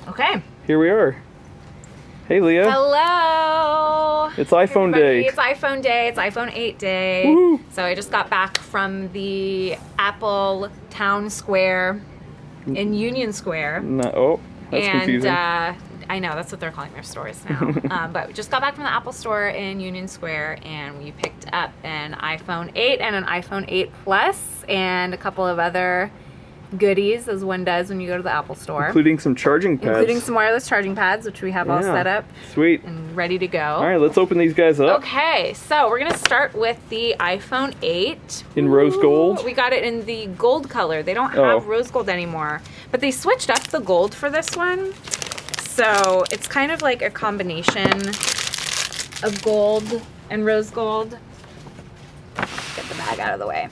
Okay. Here we are. Hey, Leah. Hello. It's iPhone day. It's iPhone day. It's iPhone 8 day. Woohoo. So I just got back from the Apple Town Square in Union Square. No, that's confusing. I know, that's what they're calling their stores now. But we just got back from the Apple store in Union Square, and we picked up an iPhone 8 and an iPhone 8 Plus and a couple of other goodies, as one does when you go to the Apple store. Including some charging pads. Including some wireless charging pads, which we have all set up. Sweet. And ready to go. All right, let's open these guys up. Okay, so we're gonna start with the iPhone 8. In rose gold? We got it in the gold color. They don't have rose gold anymore, but they switched up the gold for this one. So it's kind of like a combination of gold and rose gold. Get the bag out of the way.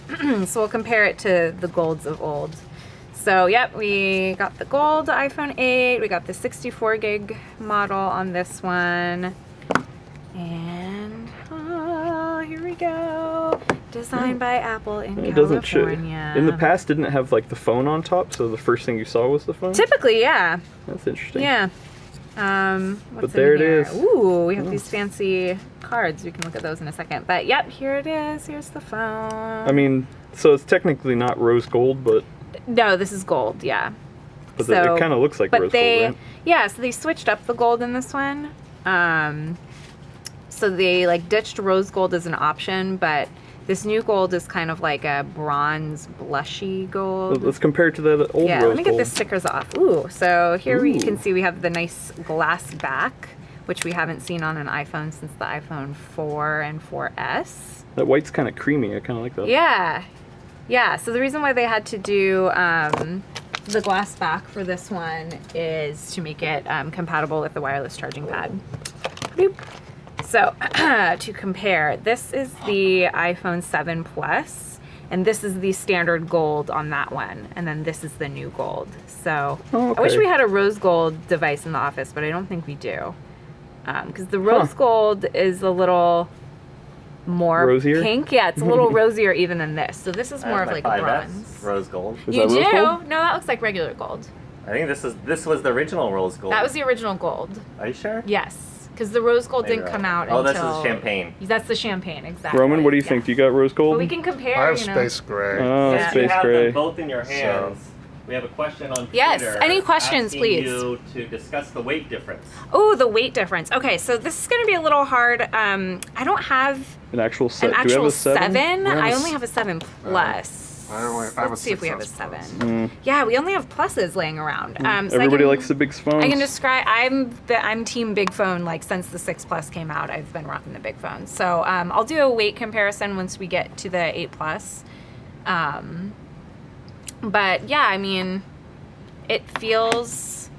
So we'll compare it to the golds of old. So yep, we got the gold iPhone 8. We got the 64 gig model on this one. And here we go. Designed by Apple in California. Doesn't show. In the past, didn't it have like the phone on top? So the first thing you saw was the phone? Typically, yeah. That's interesting. Yeah. But there it is. Ooh, we have these fancy cards. We can look at those in a second. But yep, here it is. Here's the phone. I mean, so it's technically not rose gold, but... No, this is gold, yeah. But it kind of looks like rose gold, right? Yeah, so they switched up the gold in this one. So they like ditched rose gold as an option, but this new gold is kind of like a bronze blushy gold. Let's compare it to that old rose gold. Yeah, let me get the stickers off. Ooh, so here you can see we have the nice glass back, which we haven't seen on an iPhone since the iPhone 4 and 4S. That white's kind of creamy. I kind of like that. Yeah. Yeah, so the reason why they had to do the glass back for this one is to make it compatible with the wireless charging pad. Boop. So to compare, this is the iPhone 7 Plus, and this is the standard gold on that one, and then this is the new gold. So I wish we had a rose gold device in the office, but I don't think we do. Because the rose gold is a little more rosier? Pink. Yeah, it's a little rosier even than this. So this is more of like a 5S bronze. Rose gold. You do? No, that looks like regular gold. I think this was the original rose gold. That was the original gold. Are you sure? Yes. Because the rose gold didn't come out until... Oh, this is champagne. That's the champagne, exactly. Roman, what do you think? Do you got rose gold? But we can compare, I have space gray. Oh, Yeah. space You have gray. them both in your hands. We have a question on Twitter. Yes, any questions, asking please. you to discuss the weight difference. Oh, the weight difference. Okay, so this is going to be a little hard. I don't have An actual set. an Do we have actual a 7? I only have a 7 Plus. Let's see if we have a 7. Yeah, we only have pluses laying around. So Everybody likes the big phones. I can describe. I'm team big phone. Like since the 6 Plus came out, I've been rocking the big phone. So I'll do a weight comparison once we get to the 8 Plus. But yeah, I mean, it feels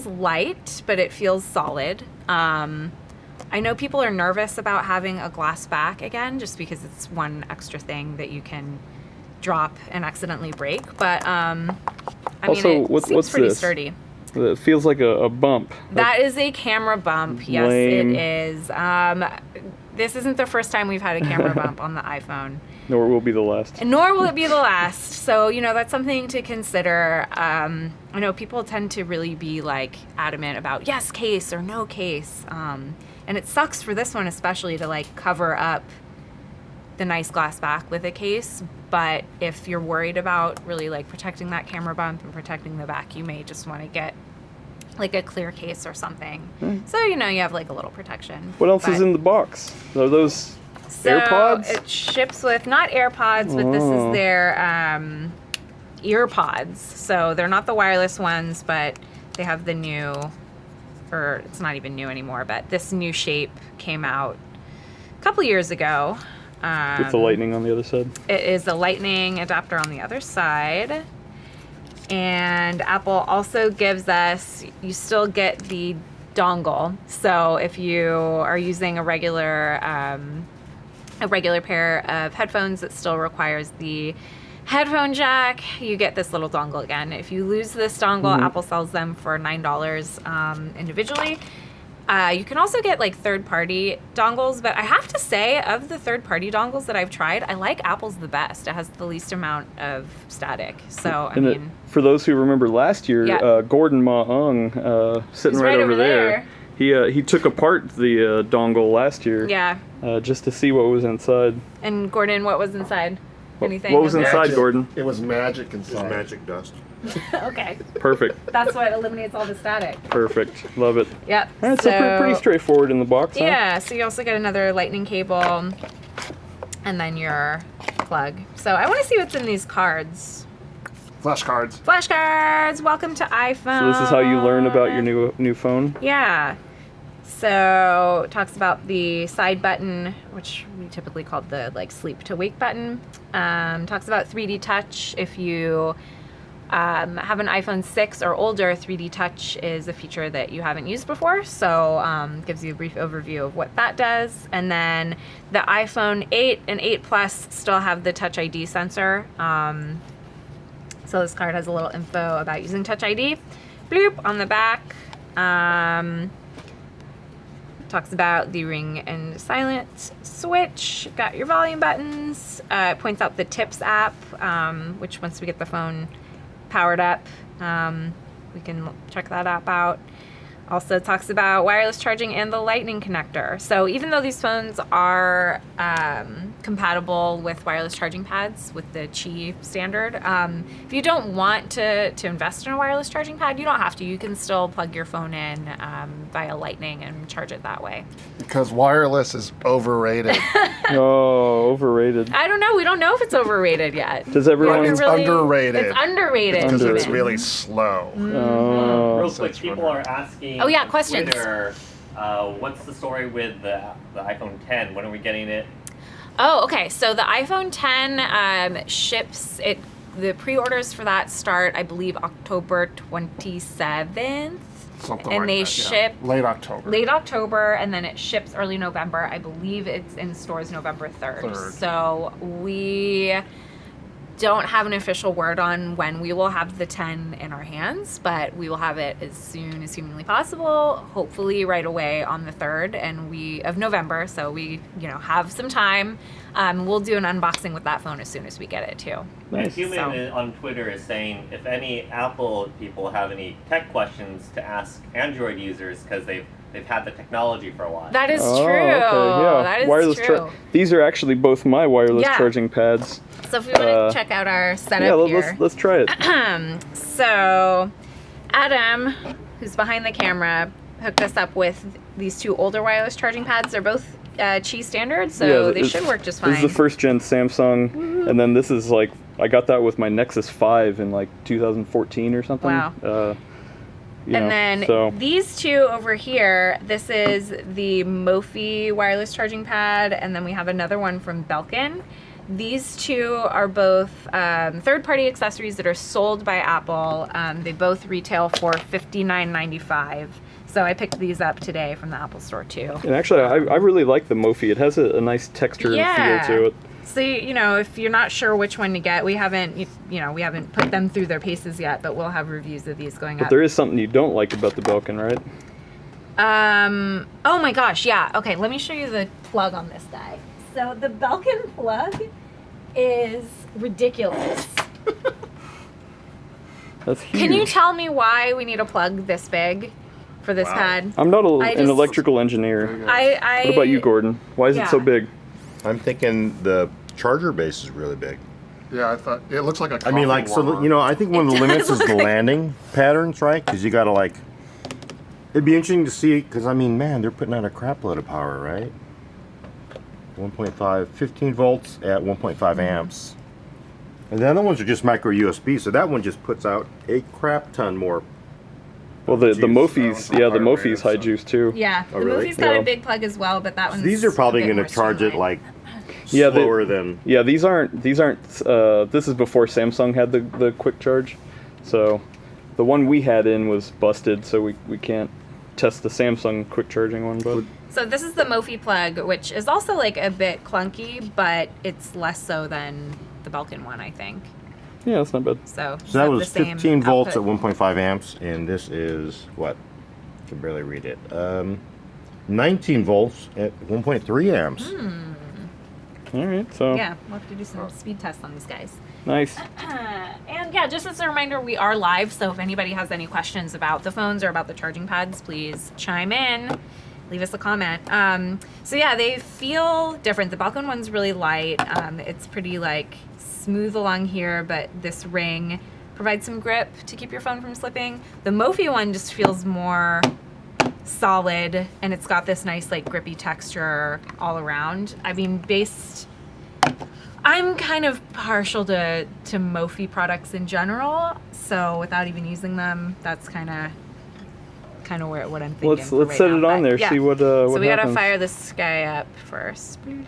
light, but it feels solid. I know people are nervous about having a glass back again, just because it's one extra thing that you can drop and accidentally break. But I mean, it seems pretty sturdy. It feels like a bump. That is a camera bump. Yes, Lame. it is. This isn't the first time we've had a camera bump on the iPhone. Nor will be the last. And nor will it be the last. So, that's something to consider. I know people tend to really be like adamant about yes case or no case. And it sucks for this one especially to like cover up the nice glass back with a case. But if you're worried about really like protecting that camera bump and protecting the back, you may just want to get like a clear case or something. So, you have like a little protection. What else is in the box? Are those AirPods? It ships with, not AirPods, but this is their ear pods. So they're not the wireless ones, but they have the new, or it's not even new anymore, but this new shape came out a couple years ago. With the lightning on the other side? It is a lightning adapter on the other side. And Apple also gives us, you still get the dongle. So if you are using a regular pair of headphones that still requires the headphone jack, you get this little dongle again. If you lose this dongle, Apple sells them for $9 individually. You can also get like third-party dongles, but I have to say, of the third-party dongles that I've tried, I like Apple's the best. It has the least amount of static. So I mean, for those who remember last year, Yeah. Gordon Ma-ung, sitting He's right right over over there, he took apart the dongle last year, yeah. just to see what was inside. And Gordon, what was inside? Anything? What was in there? inside, Gordon? It was magic Just inside. magic dust. Okay, Perfect. that's what eliminates all the static. Perfect. Love it. Yep. All right, so pretty straightforward in the box, huh? Yeah, so you also get another lightning cable and then your plug. So I want to see what's in these cards. Flashcards. Flashcards, welcome to iPhone. So this is how you learn about your new phone? Yeah. So it talks about the side button, which we typically call the like sleep to wake button. Talks about 3D touch. If you have an iPhone 6 or older, 3D touch is a feature that you haven't used before. So gives you a brief overview of what that does. And then the iPhone 8 and 8 Plus still have the Touch ID sensor. So this card has a little info about using Touch ID. Bloop on the back. Talks about the ring and silent switch. Got your volume buttons. Points out the Tips app, which once we get the phone powered up, we can check that app out. Also talks about wireless charging and the lightning connector. So even though these phones are compatible with wireless charging pads with the Qi standard, if you don't want to invest in a wireless charging pad, you don't have to. You can still plug your phone in via lightning and charge it that way. Because wireless is overrated. Oh, overrated. I don't know. We don't know if it's overrated yet. Does everyone... It's underrated. It's underrated. Because it's even. really slow. Oh. Real So quick, it's people wondering. are asking Oh, yeah, on questions. Twitter, what's the story with the iPhone 10? When are we getting it? Oh, okay. So the iPhone 10 ships. The pre-orders for that start, I believe, October 27th. Something And like they that, ship late October. late October, and then it ships early November. I believe it's in stores November 3rd. So we don't have an official word on when we will have the 10 in our hands, but we will have it as soon as humanly possible, hopefully right away on the 3rd of November. So we, have some time. We'll do an unboxing with that phone as soon as we get it too. And Human So- on Twitter is saying if any Apple people have any tech questions to ask Android users because they've had the technology for a while. That is Oh, true. okay, yeah. That is wireless true. These are actually both my wireless Yeah. charging pads. So if we want to check out our setup here. Let's try it. So Adam, who's behind the camera, hooked us up with these two older wireless charging pads. They're both Qi standard, so they should work just fine. This is the first gen Samsung, and then this is like, I got that with my Nexus 5 in like 2014 or something. Wow. And then so these two over here, this is the Mophie wireless charging pad, and then we have another one from Belkin. These two are both third-party accessories that are sold by Apple. They both retail for $59.95. So I picked these up today from the Apple Store too. and actually, I really like the Mophie. It has a nice texture and feel to it. So if you're not sure which one to get, we haven't we haven't put them through their paces yet, but we'll have reviews of these going But up. there is something you don't like about the Belkin, right? Oh my gosh, yeah. Okay, let me show you the plug on this guy. So the Belkin plug is ridiculous. That's huge. Can you tell me why we need a plug this big for this pad? I'm not I an just- electrical engineer. I What about you, Gordon? Why is it so Yeah. big? I'm thinking the charger base is really big. Yeah, I thought it looks like a I mean, like, coffee warmer. so, I think one of the It limits does is the look like- landing patterns, right? Because you got to, like, it'd be interesting to see, because, I mean, man, they're putting out a crap load of power, right? 1.5, 15 volts at 1.5 amps. And the other ones are just micro USB, so that one just puts out a crap ton more. Well, the Juice. Mophie's, That one's the higher Mophie's rated, high so- juice too. Yeah, Oh, the really? movie's got Yeah. a big plug as well, but that one's These are probably a bit going to more charge it, streamlined. like, Yeah, they- slower than... Yeah, these aren't. This is before Samsung had the quick charge, so the one we had in was busted, so we can't test the Samsung quick charging one. But So this is the Mophie plug, which is also like a bit clunky, but it's less so than the Belkin one, I think. yeah, that's not bad. So So that was the same 15 volts output. at 1.5 amps, and this is, what, Can barely read it. 19 volts at 1.3 amps. All right, so Yeah, we'll have to do some speed tests on these guys. nice. And yeah, just as a reminder, we are live, so if anybody has any questions about the phones or about the charging pads, please chime in. Leave us a comment. So yeah, they feel different. The Balcon one's really light. It's pretty like smooth along here, but this ring provides some grip to keep your phone from slipping. The Mophie one just feels more solid, and it's got this nice like grippy texture all around. I mean, I'm kind of partial to Mophie products in general, so without even using them, that's kind of what I'm thinking. Let's for right set now. it on But, there. yeah. See what So we gotta happens. fire this guy up first. And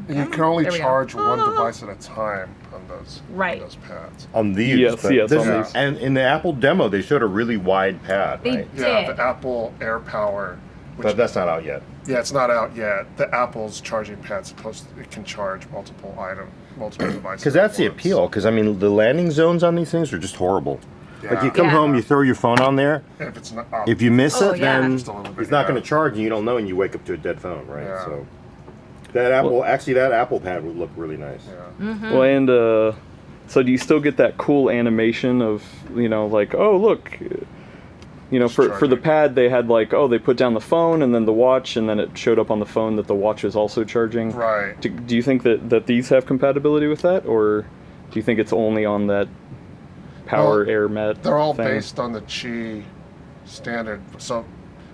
you can only There we go. charge one device at a time on those Right. those pads. On these. Yes, but yes, this on is- these. And in the Apple demo, they showed a really wide pad, They right? Yeah, did. the Apple AirPower, which But that's not out yet. yeah, it's not out yet. The Apple's charging pad's it can charge multiple devices. Because that's at the once. appeal. Because I mean, the landing zones on these things are just horrible. Like you Yeah. come Yeah. home, you throw your phone on there. And if it's not off, If you miss Oh, it, yeah. then Just a little bit, it's not yeah. going to charge, and you don't know, and you wake up to a dead phone, right? Yeah. So that that Apple pad would look really nice. yeah. Well, and so do you still get that cool animation of like, oh look, for the charging. pad they had like, oh, they put down the phone and then the watch, and then it showed up on the phone that the watch is also charging. Right. Do you think that these have compatibility with that, or do you think it's only on that Power Well, Air Met? They're all thing? based on the Qi standard. So,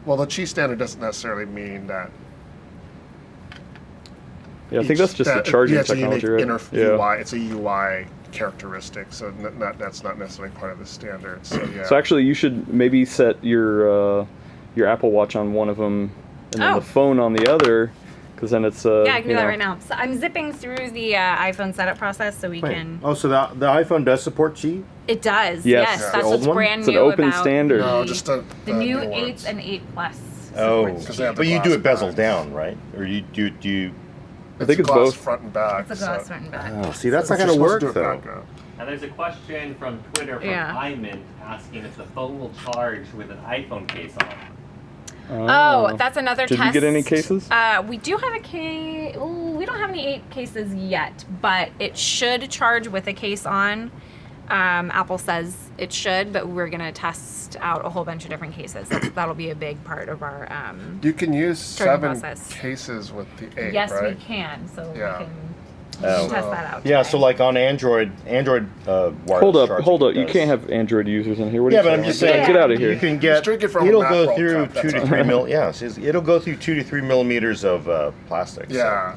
well, the Qi standard doesn't necessarily mean that. Yeah, I think that's just the charging it's a technology, unique right? inner UI. It's a UI characteristic, so that's not necessarily part of the standard. So yeah. So actually, you should maybe set your Apple Watch on one of them, and then Oh. the phone on the other, because then it's Yeah, I can do that right now. So I'm zipping through the iPhone setup process so we Wait. can. Oh, so the iPhone does support Qi? It does. Yes. Yes, Yeah. that's The what's old one? brand It's an new open about standard. no, the, just the new ones. 8 and 8 Plus. Oh, supports Because they have but the you do glass it bezel back. down, right? Or you do? I think it's glass both. front and back. It's a glass front and back. Oh, see, that's So not you're going to supposed work do it though. back up. And there's a question from Twitter from Yeah. Imint asking if the phone will charge with an iPhone case on. Oh, that's another Did test. you get any cases? We do have a case. We don't have any 8 cases yet, but it should charge with a case on. Apple says it should, but we're gonna test out a whole bunch of different cases. That'll be a big part of our. You can use Charging 7 process. cases with the 8, Yes, right? we can. So Yeah. we can Oh. test that out. Yeah, today. so like on Android wireless Hold up. charging You does. can't have Android users in here. What are Yeah, you but I'm saying? just saying. Get out of You here. can get. Just drink it from a It'll macro go through cup, that's 2 to all. 3 mil. Yeah, it'll go through 2 to 3 millimeters of plastic. so- Yeah.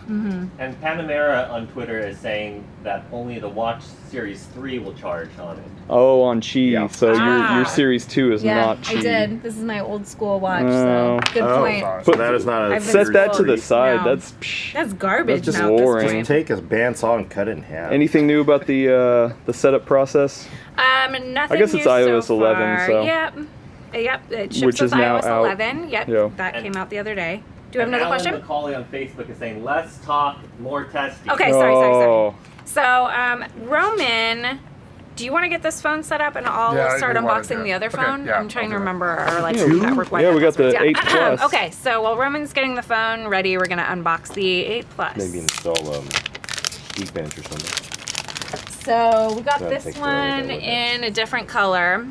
And Panamera on Twitter is saying that only the Watch Series 3 will charge on it. Oh, on Qi. Yeah. So Ah. your Series 2 is Yeah, not Qi. I did. This is my old school watch. Oh. So good Oh, point. so that is not a. I've been Set that to the spoiled. side. No. That's psh. That's garbage. That's just now at this boring. point. Take a bandsaw and cut it in half. Anything new about the setup process? Nothing. I guess it's new iOS so 11, far. so- Yep. Yep. It ships Which with is now iOS out. 11. Yep. Yeah. That And- came out the other day. Do we have And another Alan question? Macaulay on Facebook is saying, less talk, more testing. Okay. Sorry. Oh. So, Roman, do you want to get this phone set up and I'll Yeah, I start do wanna unboxing do the it. other Okay, phone? yeah, I'm trying I'll to do it. remember our like Two? network Yeah, we got the passwords. 8 Plus. Okay. So while Roman's getting the phone ready, we're gonna unbox the 8 Plus. Maybe install Geekbench or something. So we got That this takes forever to one load it. in a different color.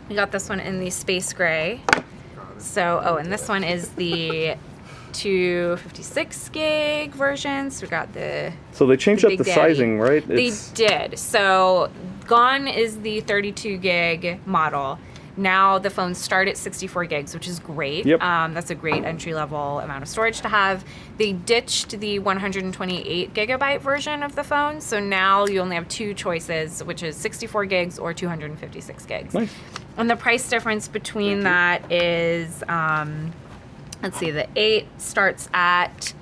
We got this one in the space gray. So, and this one is the 256 gig version. So we got the So they changed The up the Big Daddy. sizing, right? They did. So gone is the 32 gig model. Now the phones start at 64 gigs, which is great. Yep. That's a great entry level amount of storage to have. They ditched the 128 gigabyte version of the phone. So now you only have 2 choices, which is 64 gigs or 256 gigs. Nice. And the price difference between that is, let's see, the 8 starts at,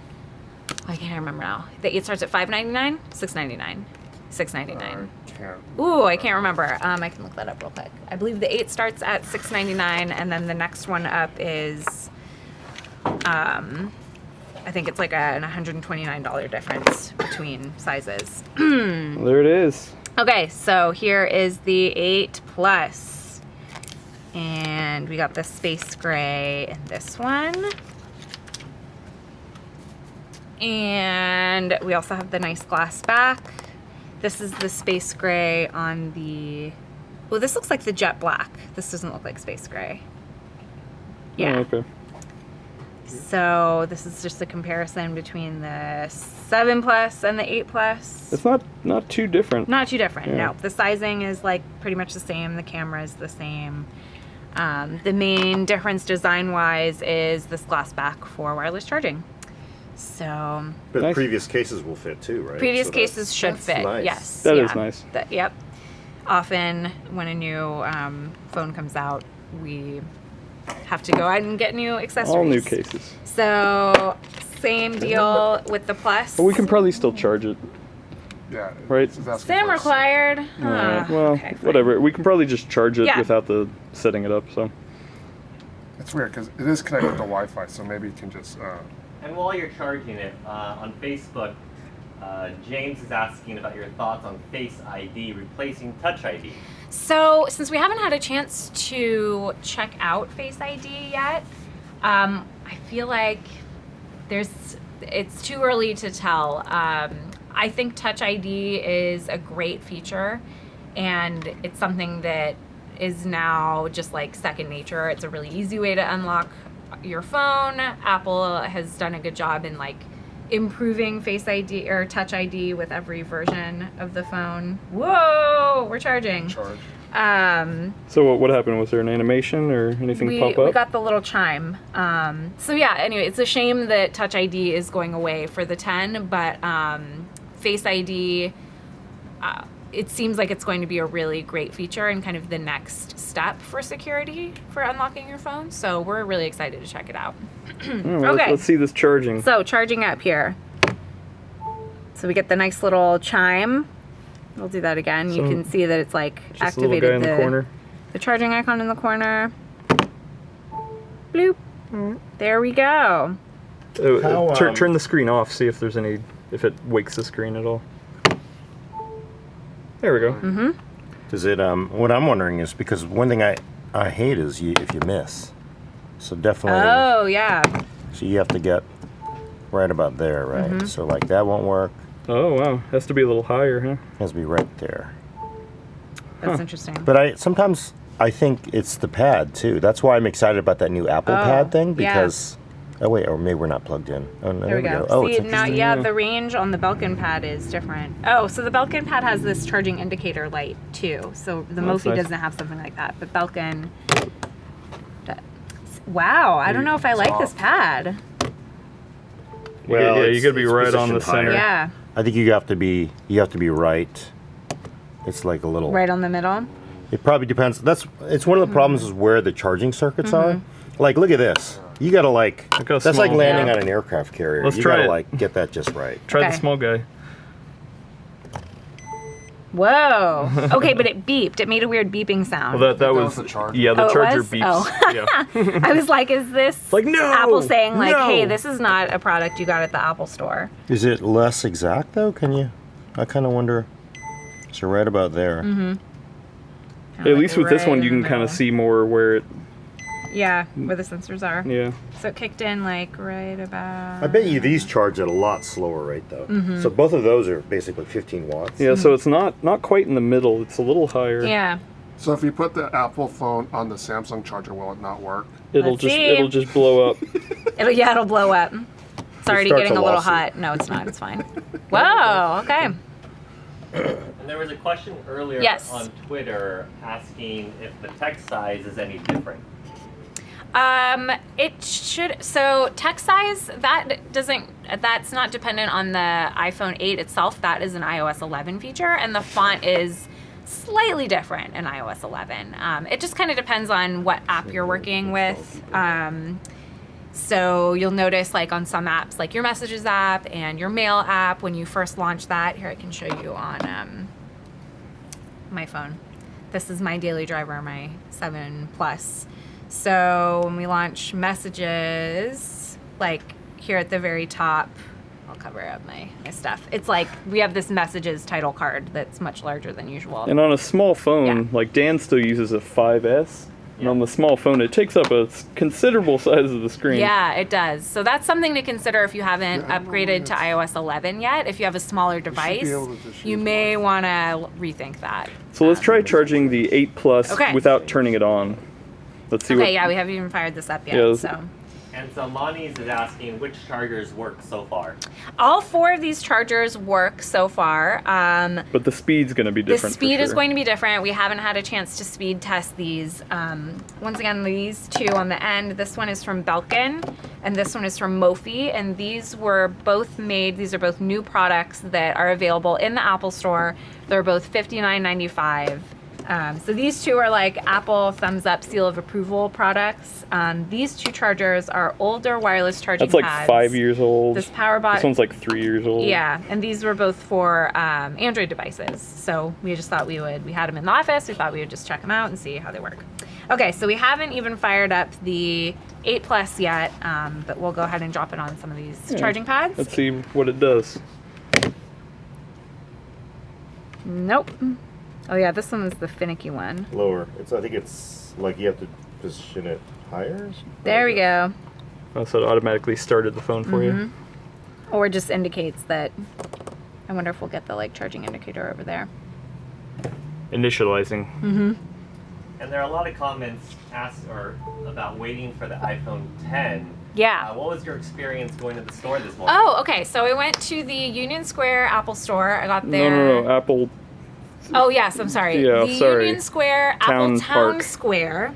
I can't remember now. The 8 starts at $599, $699, $699. Can't. Ooh, I can't remember. I can look that up real quick. I believe the 8 starts at $699, and then the next one up is, I think it's like an $129 difference between sizes. There it is. Okay, so here is the 8 Plus. And we got the space gray in this one. And we also have the nice glass back. This is the space gray on the... Well, this looks like the jet black. This doesn't look like space gray. Yeah. Oh, okay. So this is just a comparison between the 7 Plus and the 8 Plus. It's not too different. Not too different, Yeah. no. The sizing is like pretty much the same. The camera is the same. The main difference design-wise is this glass back for wireless charging. So But Nice. previous cases will fit too, right? previous So that's- cases should that's fit. nice. Yes. That yeah. is nice. Yep. Often when a new phone comes out, we have to go out and get new accessories. All new cases. So same deal with the Plus. But we can probably still charge it. Yeah. Right. That's SIM required. Alright, well, okay, fine. whatever. We can probably just charge it Yeah. without the setting it up. So It's weird because it is connected to Wi-Fi, so maybe you can just. And while you're charging it, on Facebook, James is asking about your thoughts on Face ID replacing Touch ID. So, since we haven't had a chance to check out Face ID yet, I feel like it's too early to tell. I think Touch ID is a great feature, and it's something that is now just like second nature. It's a really easy way to unlock your phone. Apple has done a good job in like improving Face ID or Touch ID with every version of the phone. Whoa, we're charging. Charge. So what happened? Was there an animation or anything We pop up? got the little chime. So yeah, anyway, it's a shame that Touch ID is going away for the 10, but Face ID, it seems like it's going to be a really great feature and kind of the next step for security for unlocking your phone. So we're really excited to check it out. Well, Okay. let's see this charging. So charging up here. So we get the nice little chime. We'll do that again. You So, can see that it's like Just a little activated guy in the corner. the charging icon in the corner. Bloop. There we go. How, Turn the screen off. See if there's any, if it wakes the screen at all. There we go. Mm-hmm. Does it? What I'm wondering is because one thing I hate is if you miss. So definitely. Oh yeah. So you have to get right about there, right? Mm-hmm. So like that won't work. Oh wow, has to be a little higher, huh? It has to be right there. That's interesting. But sometimes I think it's the pad too. That's why I'm excited about that new Apple pad thing yeah. because. Oh wait, or maybe we're not plugged in. Oh no, There we go. Oh, See, it's now, interesting. yeah, the range on the Belkin pad is different. Oh, so the Belkin pad has this charging indicator light too. So the That's Mophie nice. doesn't have something like that, but Belkin. Wow, I don't know if I like this pad. Well, yeah, you gotta be it's right on the positioned higher. center. Yeah, I think you have to be right. It's like a little. right on the middle. It probably depends. It's one of the problems is where the charging circuits are. Like, look at this. You gotta like. Look how That's like small. landing Yeah. on an aircraft carrier. Let's you try gotta it. like get that just right. Try Okay. the small guy. Whoa. Okay, but it beeped. It made a weird beeping sound. Well, that That was was the charger. Yeah, the Oh, it charger was? beeps. Oh. Yeah. I was like, is this like, no! Apple saying like, No! hey, this is not a product you got at the Apple store? Is it less exact though? Can you? I kind of wonder. So right about there. Kinda At like least with this right one, in you the can kind middle. of see more where it. Yeah, where the sensors are. Yeah. So it kicked in like right about. I bet you these charge at a lot slower rate though. So both of those are basically 15 watts. Yeah. So it's not quite in the middle. It's a little higher. Yeah. So if you put the Apple phone on the Samsung charger, will it not work? It'll Let's see. just blow up. It'll blow up. It's already starts getting a a little lawsuit. hot. No, it's not. It's fine. Whoa. Okay. And there was a question earlier Yes. on Twitter asking if the text size is any different. It should. So text size that's not dependent on the iPhone 8 itself. That is an iOS 11 feature, and the font is slightly different in iOS 11. It just kind of depends on what app you're working with. So you'll notice like on some apps, like your Messages app and your Mail app, when you first launch that, here I can show you on my phone. This is my daily driver, my 7 Plus. So when we launch Messages, like here at the very top, I'll cover up my stuff. It's like we have this Messages title card that's much larger than usual. And on a small phone, Yeah. like Dan still uses a 5S. And on the small phone, it takes up a considerable size of the screen. Yeah, it does. So that's something to consider if you haven't Yeah, I don't know upgraded what to iOS 11 yet. If you have a smaller device, able to just you use may want to rethink that. So let's try charging the 8 Plus Okay. without turning it on. Let's see Okay, what. yeah, we haven't even fired this up yet. Yeah, So And so Moniz is asking which chargers work so far. all 4 of these chargers work so far. But the speed's going to be The different. for speed is sure. going to be different. We haven't had a chance to speed test these. Once again, these 2 on the end. This one is from Belkin, and this one is from Mophie. And these were both made. These are both new products that are available in the Apple Store. They're both $59.95. So these 2 are like Apple thumbs up seal of approval products. These 2 chargers are older wireless charging That's like pads. 5 years old. This PowerBot. This one's like 3 years old. Yeah, and these were both for Android devices. So we just thought we had them in the office. We thought we would just check them out and see how they work. Okay, so we haven't even fired up the 8 Plus yet, but we'll go ahead and drop it on some of these charging pads. Let's see what it does. Nope. Oh yeah, this one is the finicky one. Lower. I think it's like you have to position it higher. There we go. Oh, so it automatically started the phone for you. Or just indicates that. I wonder if we'll get the like charging indicator over there. Initializing. And there are a lot of comments about waiting for the iPhone 10. Yeah. What was your experience going to the store this morning? Oh, okay. So I went to the Union Square Apple Store. I got there. No. Apple. Oh yes, I'm sorry. Yeah, the sorry. Union Square, Town Apple Town Park. Square,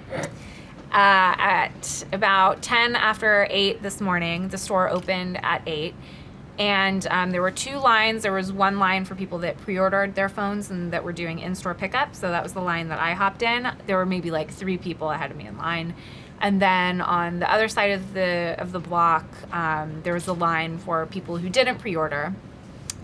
at about 10 after 8 this morning. The store opened at 8, and there were 2 lines. There was one line for people that pre-ordered their phones and that were doing in-store pickup. So that was the line that I hopped in. There were maybe like 3 people ahead of me in line. And then on the other side of the block, there was a line for people who didn't pre-order,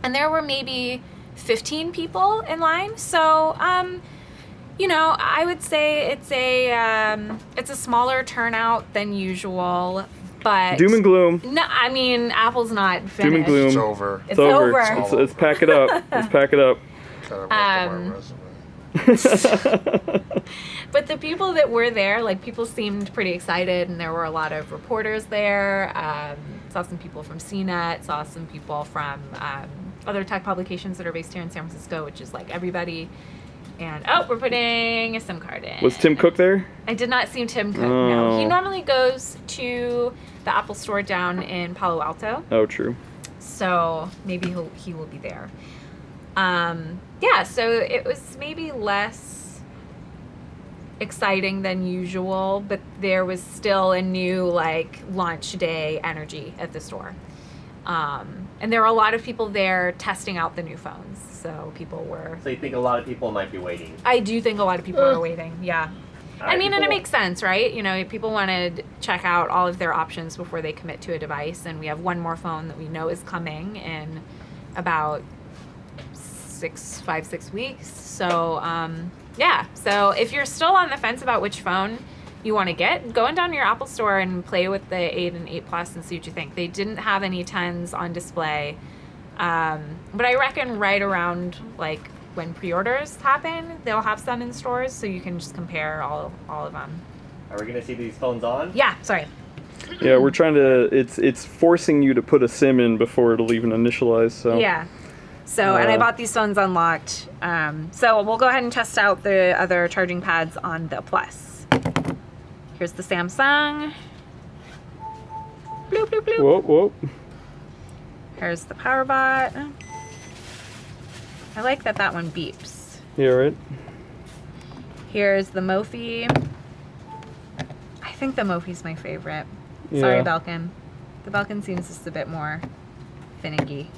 and there were maybe 15 people in line. So, I would say it's a smaller turnout than usual, but Doom and gloom. no, I mean Apple's not finished. Doom and gloom. It's over. It's over. Let's pack it up. Let's pack it up. Gotta work on my resume. But the people that were there, like people seemed pretty excited, and there were a lot of reporters there. Saw some people from CNET, saw some people from other tech publications that are based here in San Francisco, which is like everybody. And we're putting a SIM card in. Was Tim Cook there? I did not see Tim Cook. No, he Oh. normally goes to the Apple Store down in Palo Alto, Oh, true. so maybe he will be there. Yeah, so it was maybe less exciting than usual, but there was still a new like launch day energy at the store. And there were a lot of people there testing out the new phones. So people were. So you think a lot of people might be waiting? I do think a lot of people are waiting. Yeah. I mean, and it People- makes sense, right? You know, people want to check out all of their options before they commit to a device. And we have one more phone that we know is coming in about 5-6 weeks. So, yeah. So if you're still on the fence about which phone you want to get, go down to your Apple Store and play with the 8 and 8 Plus and see what you think. They didn't have any 10s on display. But I reckon right around like when pre-orders happen, they'll have some in stores, so you can just compare all of them. Are we going to see these phones on? Yeah, sorry. Yeah, we're trying to. It's forcing you to put a SIM in before it'll even initialize. So Yeah. So, and I Uh, bought these phones unlocked. So we'll go ahead and test out the other charging pads on the Plus. Here's the Samsung. Bloop, bloop, bloop. Whoa. Here's the PowerBot. I like that one beeps. Yeah, right. Here's the Mophie. I think the Mophie's my favorite. Sorry, Yeah. Belkin. The Belkin seems just a bit more finicky.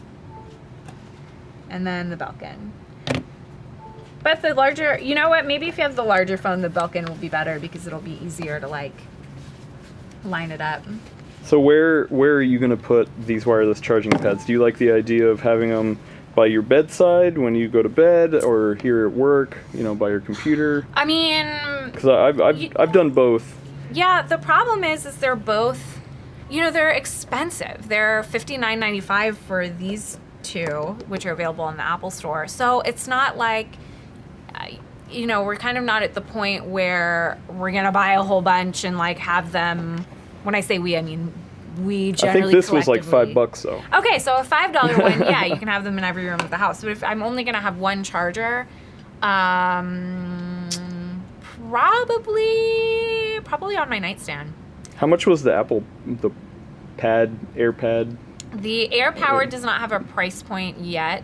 And then the Belkin. But the larger, you know what? Maybe if you have the larger phone, the Belkin will be better because it'll be easier to like line it up. So where are you going to put these wireless charging pads? Do you like the idea of having them by your bedside when you go to bed, or here at work, by your computer? I mean, Because I've done both. yeah, the problem is they're both, they're expensive. They're $59.95 for these two, which are available in the Apple Store. So it's not like, you know, we're kind of not at the point where we're gonna buy a whole bunch and like have them. When I say we, I mean we I generally. think this was like collectively- $5 though. Okay, so a $5 one, yeah, you can have them in every room of the house. But if I'm only gonna have one charger, probably on my nightstand. How much was the AirPad? The AirPower does not have a price point yet.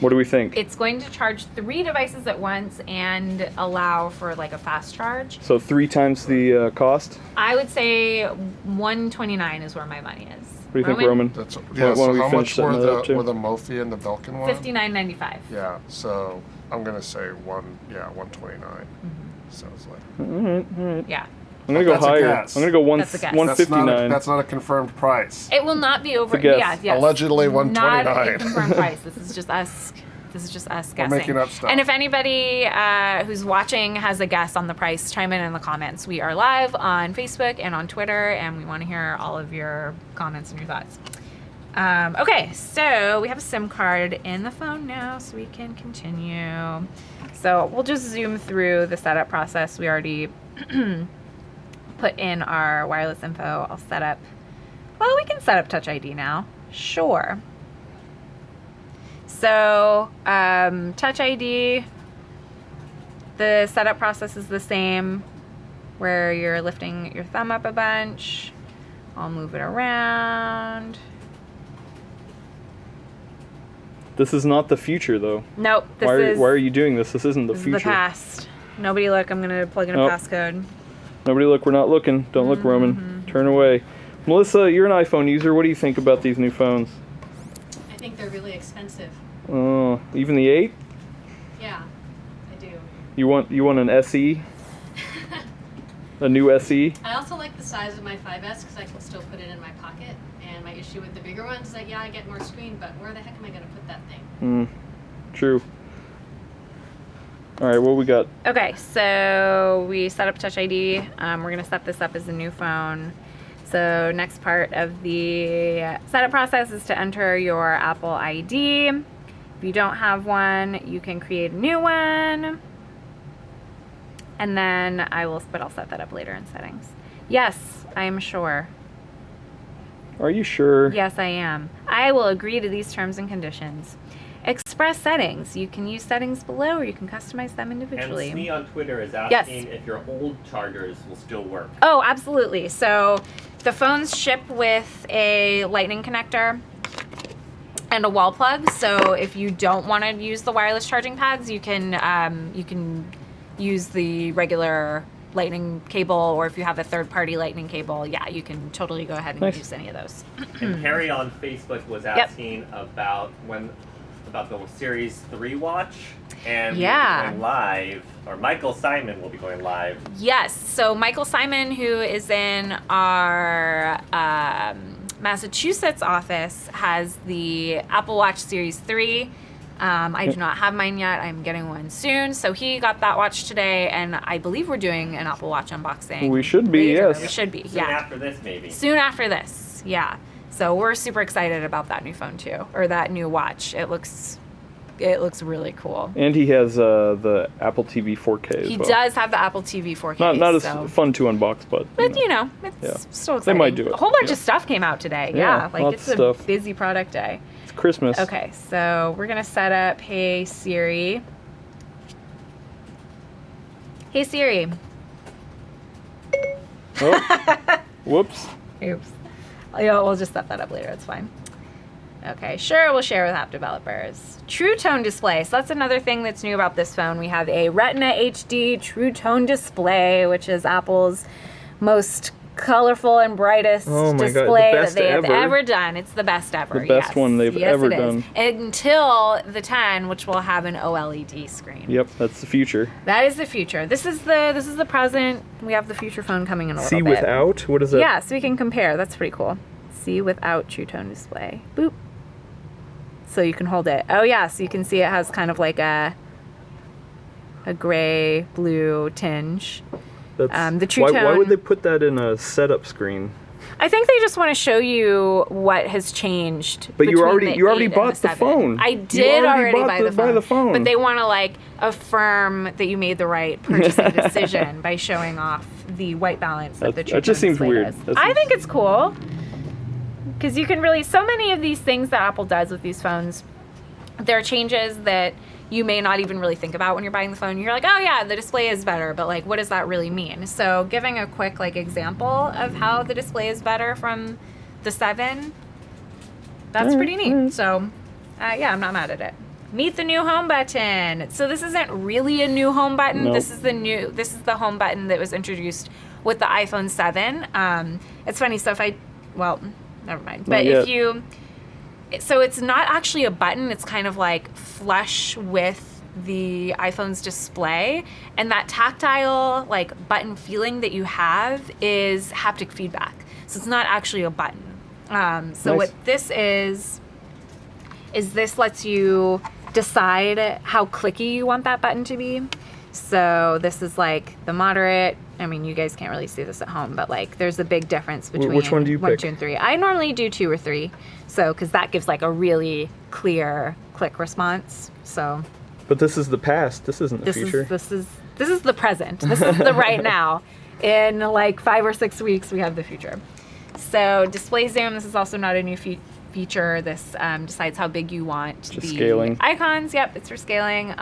What do we think? It's going to charge 3 devices at once and allow for like a fast charge. So 3 times the cost? I would say $129 is where my money is. What do you think, Roman? That's Why yeah. don't we So how finish much were setting that up, the too? Mophie and the Belkin one? $59.95. Yeah. So I'm gonna say 129. Sounds like. All right. Yeah. I'm gonna go That's a higher. guess. I'm gonna go That's a guess. 159. That's not a confirmed price. It will not be over. It's a guess. Yeah, yes. Allegedly Not a 129. confirmed price. This is just us. This is just us We're guessing. making up stuff. And if anybody who's watching has a guess on the price, chime in the comments. We are live on Facebook and on Twitter, and we want to hear all of your comments and your thoughts. Okay, so we have a SIM card in the phone now, so we can continue. So we'll just zoom through the setup process. We already put in our wireless info. I'll set up. Well, we can set up Touch ID now. Sure. So, Touch ID, the setup process is the same, where you're lifting your thumb up a bunch. I'll move it around. This is not the future, though. Nope, this Why is, are you doing this? This isn't the this is future. the past. Nobody look, I'm going to plug in a Oh. passcode. Nobody look. We're not looking. Don't look, Roman. Turn away. Melissa, you're an iPhone user. What do you think about these new phones? I think they're really expensive. Oh, even the 8? Yeah, I do. You want an SE? A new SE? I also like the size of my 5S because I can still put it in my pocket. And my issue with the bigger ones is that, yeah, I get more screen, but where the heck am I going to put that thing? True. All right, what we got? Okay, so we set up Touch ID. We're going to set this up as a new phone. So next part of the setup process is to enter your Apple ID. If you don't have one, you can create a new one. And then I'll set that up later in settings. Yes, I am sure. Are you sure? Yes, I am. I will agree to these terms and conditions. Express settings. You can use settings below or you can customize them And individually. Smee on Twitter is Yes. asking if your old chargers will still work. Oh, absolutely. So the phones ship with a lightning connector and a wall plug. So if you don't want to use the wireless charging pads, you can use the regular lightning cable, or if you have a third-party lightning cable, yeah, you can totally go ahead and Nice. use any of those. And Harry on Facebook was asking about the Series 3 watch, and Yeah. we'll be going live, or Michael Simon will be going live. Yes. So Michael Simon, who is in our Massachusetts office, has the Apple Watch Series 3. I do not have mine yet. I'm getting one soon. So he got that watch today, and I believe we're doing an Apple Watch unboxing. We should be, later. yes. We should be, Soon yeah. after this, maybe. Soon after this, yeah. So we're super excited about that new phone too, or that new watch. It looks really cool. And he has the Apple TV 4K as He well. does have the Apple TV 4K. Not as so. fun to unbox, but But you know. it's Yeah. still They exciting. might do it. A whole bunch Yeah. of stuff came out today. Yeah, Yeah, like lots it's of a stuff. busy product day. It's Christmas. Okay, so we're gonna set up Hey Siri. Hey Siri. Oh. Whoops. Oops. Yeah, we'll just set that up later. It's fine. Okay, sure, we'll share with app developers. True Tone display. So that's another thing that's new about this phone. We have a Retina HD True Tone display, which is Apple's most colorful and brightest Oh my God, the display that best they have ever. ever done. It's the best ever. The best yes. one they've Yes, ever it is. done. Until the 10, which will have an OLED screen. Yep, that's the future. That is the future. This is the present. We have the future phone coming in a See little bit. without? What is that? Yeah, so we can compare. That's pretty cool. See without True Tone display. Boop. So you can hold it. Oh yeah, so you can see it has kind of like a gray blue tinge. That's, the True why would Tone- they put that in a setup screen? I think they just want to show you what has changed. But you between already the 8 and bought the 7. phone. I You did already bought buy the phone. But they phone. want to like affirm that you made the right purchasing decision by showing off the white balance that the That True just Tone seems display weird. does. That I seems- think it's cool because you can really so many of these things that Apple does with these phones. There are changes that you may not even really think about when you're buying the phone. You're like, oh yeah, the display is better, but like, what does that really mean? So giving a quick like example of how the display is better from the 7, that's pretty neat. So yeah, I'm not mad at it. Meet the new home button. So this isn't really a new home button. Nope. This is the home button that was introduced with the iPhone 7. It's funny. So never mind. But yet. if you, so it's not actually a button. It's kind of like flush with the iPhone's display, and that tactile like button feeling that you have is haptic feedback. So it's not actually a button. So Nice. what this is this lets you decide how clicky you want that button to be. So this is like the moderate. I mean, you guys can't really see this at home, but like there's a big difference between Which one do you 1, pick? 2, and 3. I normally do 2 or 3. So, because that gives like a really click response. So But this is the past. This isn't the future. this is the present. This is the right now. In like 5 or 6 weeks, we have the future. So display zoom. This is also not a new feature. This decides how big you want Just the scaling. icons. Yep, it's for scaling.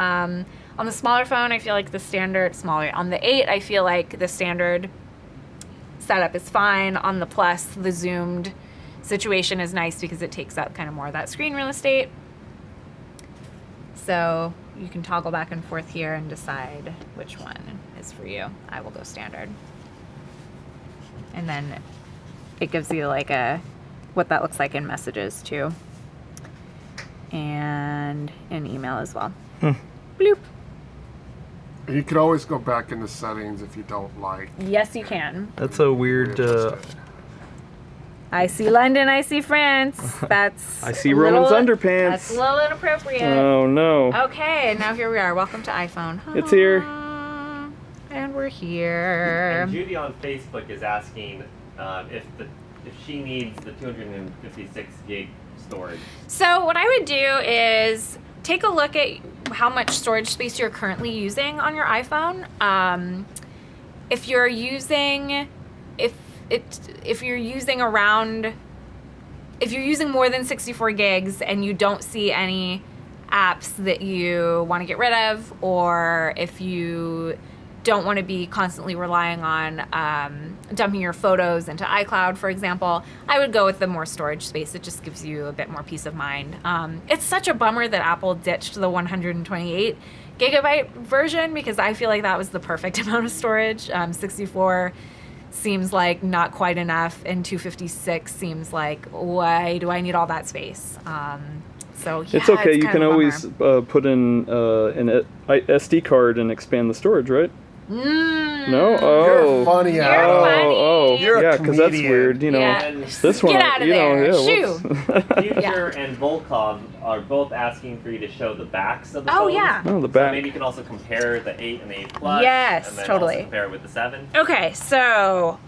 On the smaller phone, I feel like the standard smaller. On the 8, I feel like the standard setup is fine. On the Plus, the zoomed situation is nice because it takes up kind of more of that screen real estate. So you can toggle back and forth here and decide which one is for you. I will go standard. And then it gives you like what that looks like in messages too. And in email as well. Bloop. And you can always go back into settings if you don't like. Yes, you can. That's a weird. I see London, I see France. That's I see a Roman's little- underpants. That's a little inappropriate. Oh no. Okay, now here we are. Welcome to iPhone. It's here. And we're here. And Judy on Facebook is asking if she needs the 256 gig storage. So what I would do is take a look at how much storage space you're currently using on your iPhone. If you're using more than 64 gigs and you don't see any apps that you want to get rid of, or if you don't want to be constantly relying on dumping your photos into iCloud, for example, I would go with the more storage space. It just gives you a bit more peace of mind. It's such a bummer that Apple ditched the 128 gigabyte version because I feel like that was the perfect amount of storage. 64 seems like not quite enough, and 256 seems like, why do I need all that space? So yeah, It's okay. You kind can of a always put in an SD card and expand the storage, right? No. Oh. You're funny, You're Al. funny. Oh. You're a Yeah, because that's comedian. weird. You know. Yeah. And This one. Get out of you know, there. yeah, Shoo. whoops. Future and Volcom are both asking for you to show the backs of the Oh, phones. yeah. Oh, the So back. maybe you can also compare the 8 and the 8 Plus. Yes, and then totally. Also compare it with the 7. Okay, so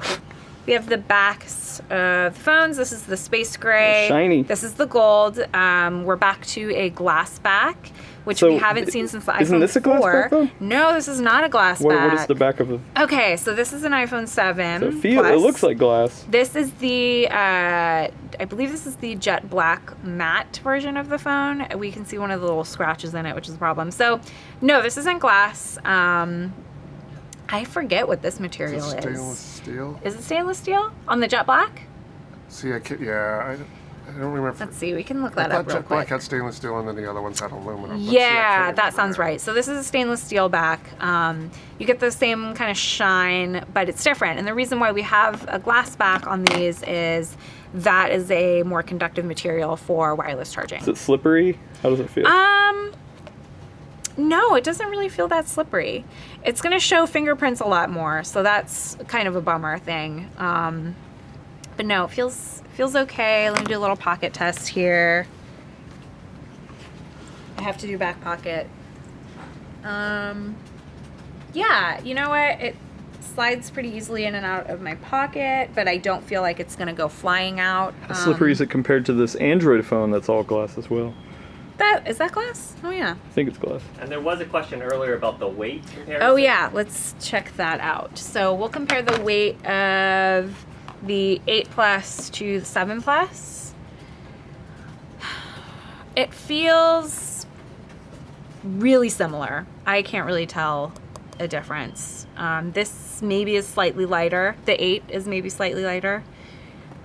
we have the backs of the phones. This is the space gray. Shiny. This is the gold. We're back to a glass back, which So, we haven't seen since the iPhone 4. isn't this a glass back, though? No, this is not a glass back. What is the back of the? Okay, so this is an iPhone 7 So it Plus. looks like glass. This is the, I believe this is the jet black matte version of the phone. We can see one of the little scratches in it, which is a problem. So, no, this isn't glass. I forget what this Is material it stainless is. steel? Is it stainless steel on the jet black? See, I don't remember. Let's see, we can look I that thought up real Jet Black quick. had stainless steel and then the other ones had aluminum. but see, I Yeah, can't that remember sounds right. So this is a stainless steel back. You get the same kind of shine, but it's different. And the reason why we have a glass back on these is that is a more conductive material for wireless charging. Is it slippery? How does it feel? No, it doesn't really feel that slippery. It's gonna show fingerprints a lot more, so that's kind of a bummer thing. But no, it feels okay. Let me do a little pocket test here. I have to do back pocket. Yeah, you know what? It slides pretty easily in and out of my pocket, but I don't feel like it's gonna go flying out. How slippery is it compared to this Android phone that's all glass as well? Is that glass? Oh yeah. I think it's glass. And there was a question earlier about the weight comparison. Oh yeah, let's check that out. So we'll compare the weight of the 8 Plus to the 7 Plus. It feels really similar. I can't really tell a difference. This maybe is slightly lighter. The 8 is maybe slightly lighter.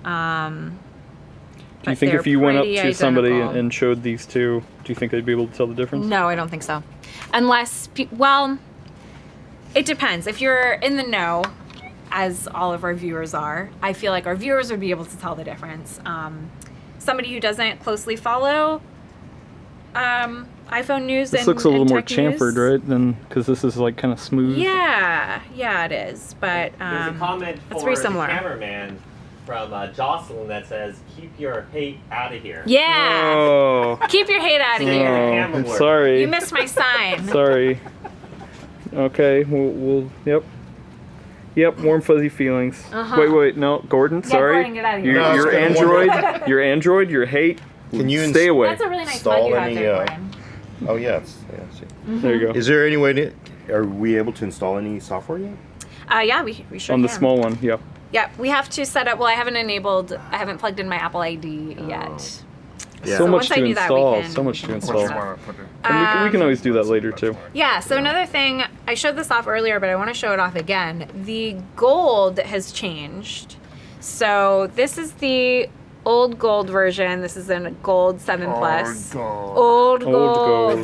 Do you think if you went up to somebody and showed these two, do you think they'd be able to tell the difference? No, I don't think so. Unless, well, it depends. If you're in the know, as all of our viewers are, I feel like our viewers would be able to tell the difference. Somebody who doesn't closely follow iPhone news This and looks a little and more tech news. chamfered, right? Than because this is like kind of smooth. Yeah, it is. But There's a comment it's for very the similar. cameraman from Jocelyn that says, "Keep your hate out of here." Yeah, Oh. keep your hate out of Yeah. here. camera I'm work. sorry. You missed my sign. Sorry. Okay, we'll yep, warm fuzzy feelings. Uh-huh. Wait, no, Gordon, sorry. Gordon, get out of here. Your, No, your it's Android, your Android, your hate. Can you stay away? That's a really nice Install mug you have any, there, Gordon. Oh yes. See. There you go. Is there any way to? Are we able to install any software yet? Yeah, we sure On the can. small one, yeah. Yeah, we have to set up. Well, I haven't plugged in my Apple ID yet. Yeah. So So much once I to do that, we install. can- So much to What install. you want to put in? And we can always do that later too. Yeah, so another thing, I showed this off earlier, but I want to show it off again. The gold has changed. So this is the old gold version. This is a gold 7 Plus. Old gold.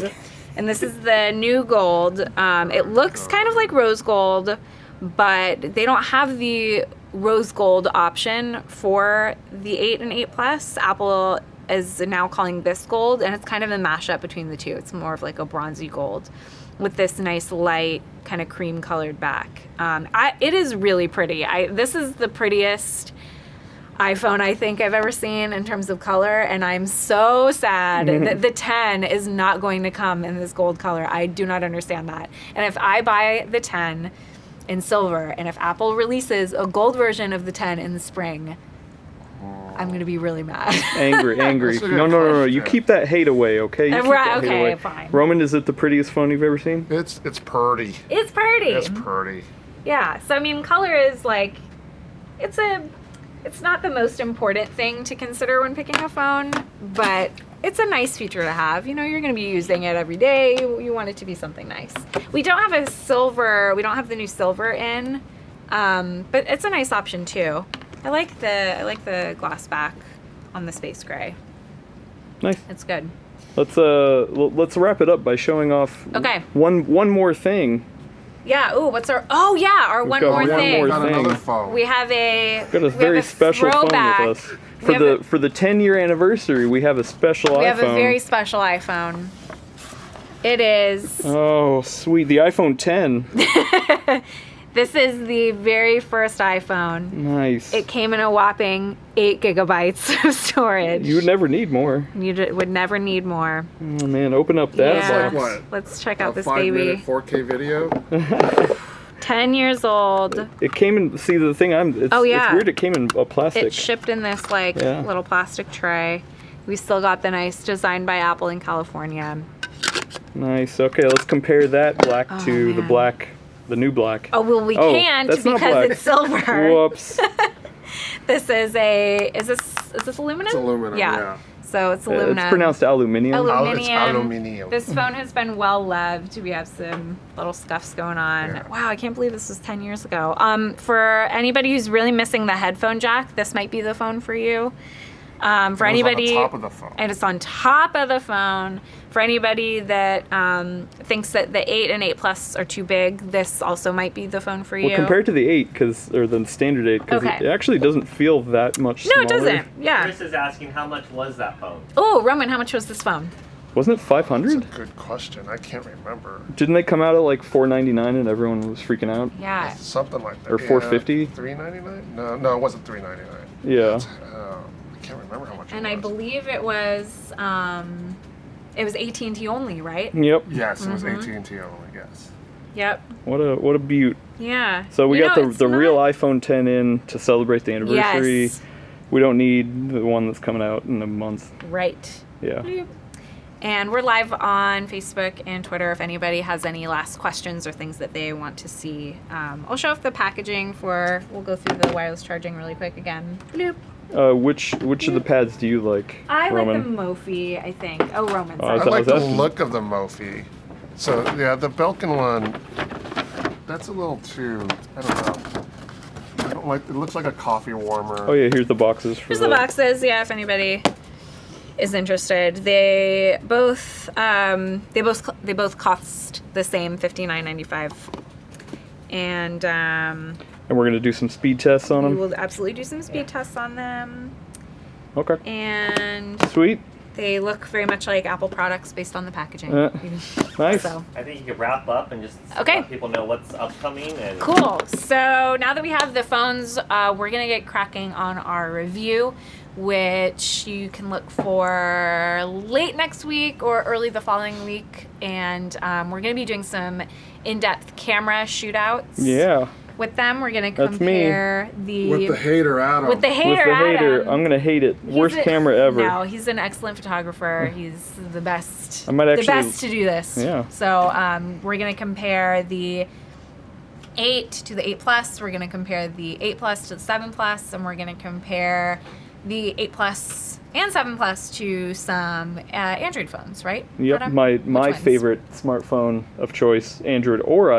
gold. And this is the new gold. It looks kind of like rose gold, but they don't have the rose gold option for the 8 and 8 Plus. Apple is now calling this gold, and it's kind of a mashup between the two. It's more of like a bronzy gold with this nice light kind of cream colored back. It is really pretty. This is the prettiest iPhone I think I've ever seen in terms of color, and I'm so sad that the 10 is not going to come in this gold color. I do not understand that. And if I buy the 10 in silver, and if Apple releases a gold version of the 10 in the spring, I'm going to be really mad. Angry. That's a good No. You question. keep that hate away, okay? You keep Right, that hate okay, away. fine. Roman, is it the prettiest phone you've ever seen? It's pretty. It's pretty. It's pretty. Yeah. So I mean, color is like, it's not the most important thing to consider when picking a phone, but it's a nice feature to have. You know, you're going to be using it every day. You want it to be something nice. We don't have a silver. We don't have the new silver in, but it's a nice option too. I like the glass back on the space gray. Nice. It's good. Let's wrap it up by showing off Okay. one more thing. Yeah. Ooh, what's our? Oh yeah, our one got more one thing. more Got thing. another phone. We have Got a very special throwback. phone with us. We have For the 10-year anniversary, we have a special We iPhone. have a very special iPhone. It is. Oh, sweet. The iPhone 10. This is the very first iPhone. Nice. It came in a whopping 8 gigabytes of storage. You would never need more. You would never need more. Oh, man. Open up that Yeah. box. What? Let's check out A this 5-minute baby. 4K video. 10 years old. It came in. See, the thing it's Oh, yeah. it's weird. It came in a plastic. It shipped in this like Yeah. little plastic tray. We still got the nice design by Apple in California. Nice. Okay, let's compare that black Oh, to the man. black, the new black. Oh well, we Oh, can't that's not because black. it's silver. Whoops. This is this aluminum? It's aluminum, yeah. So it's aluminum. It's pronounced aluminium. It's aluminium. This phone has been well loved. We have some little scuffs going on. Yeah. Wow, I can't believe this was 10 years ago. For anybody who's really missing the headphone jack, this might be the phone for you. For anybody, on the top of the phone. and it's on top of the phone. For anybody that thinks that the 8 and 8 Plus are too big, this also might be the phone for you. Well, compared to the 8, or the standard 8, because Okay. it actually doesn't feel that much no, smaller. it doesn't. Yeah. Chris is asking how much was that phone? Oh, Roman, how much was this phone? Wasn't it That's 500? a good question. I can't remember. Didn't they come out at like $499 and everyone was freaking out? Yeah. Something like that. Or $450? $399? No, it wasn't $399. Yeah. I can't remember how much. And it I was. believe it was AT&T only, right? Yep. Yes, it was Mm-hmm. AT&T only. Yes. Yep. What a beaut. Yeah. So we You got know, the it's real not- iPhone 10 in to celebrate the anniversary. Yes. We don't need the one that's coming out in a month. Right. Yeah. Bloop. And we're live on Facebook and Twitter if anybody has any last questions or things that they want to see. I'll show off the packaging we'll go through the wireless charging really quick again. Bloop. Which of the pads do you like, I Roman? like the Mophie, I think. Oh, Roman. Oh, sorry. I I thought- like the asking. look of the Mophie. So yeah, the Belkin one, that's a little too, I don't know. I don't like, it looks like a coffee warmer. Oh yeah, here's the boxes for Here's the boxes, yeah, if anybody is interested. They both cost the same, $59.95. And And we're gonna do some speed tests on we them. will absolutely do some speed tests on them. Okay. And Sweet. they look very much like Apple products based on the packaging. Nice. So I think you could wrap up and just Okay. let people know what's upcoming. And cool. So now that we have the phones, we're gonna get cracking on our review, which you can look for late next week or early the following week. And we're gonna be doing some in-depth camera shootouts. Yeah. With them, we're gonna That's me. compare With the hater Adam. with the With hater. the hater, Adam. I'm gonna hate it. He's Worst a- camera ever. No, he's an excellent photographer. He's the best. I might the actually- best to do this. Yeah. So we're gonna compare the 8 to the 8 Plus. We're gonna compare the 8 Plus to the 7 Plus, and we're gonna compare the 8 Plus and 7 Plus to some Android phones, right? Yep, Adam? my Which ones? favorite smartphone of choice, Android or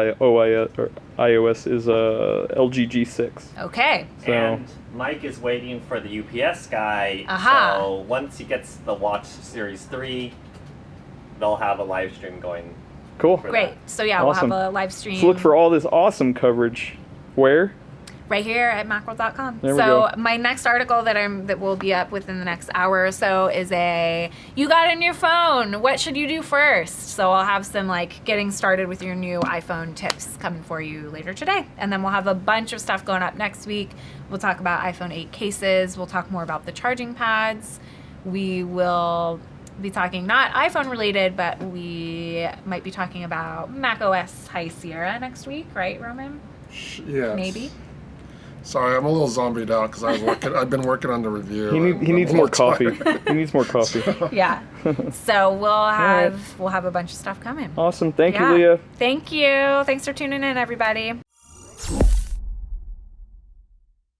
iOS, is a LG G6. Okay. So And Mike is waiting for the UPS guy. Aha. So once he gets the Watch Series 3, they'll have a live stream going. cool. For Great. So yeah, Awesome. we'll have a live stream. So look for all this awesome coverage. Where? right here at macworld.com. There we So go. my next article that will be up within the next hour or so is you got a new phone. What should you do first? So I'll have some like getting started with your new iPhone tips coming for you later today. And then we'll have a bunch of stuff going up next week. We'll talk about iPhone 8 cases. We'll talk more about the charging pads. We will be talking not iPhone related, but we might be talking about macOS High Sierra next week, right, Roman? Yes. Maybe. Sorry, I'm a little zombied out because I've been working on the review. He and I'm needs a more little coffee. tired. He needs more coffee. Yeah. So we'll right. have a bunch of stuff coming. Awesome. Thank Yeah. you, Leah. Thank you. Thanks for tuning in, everybody.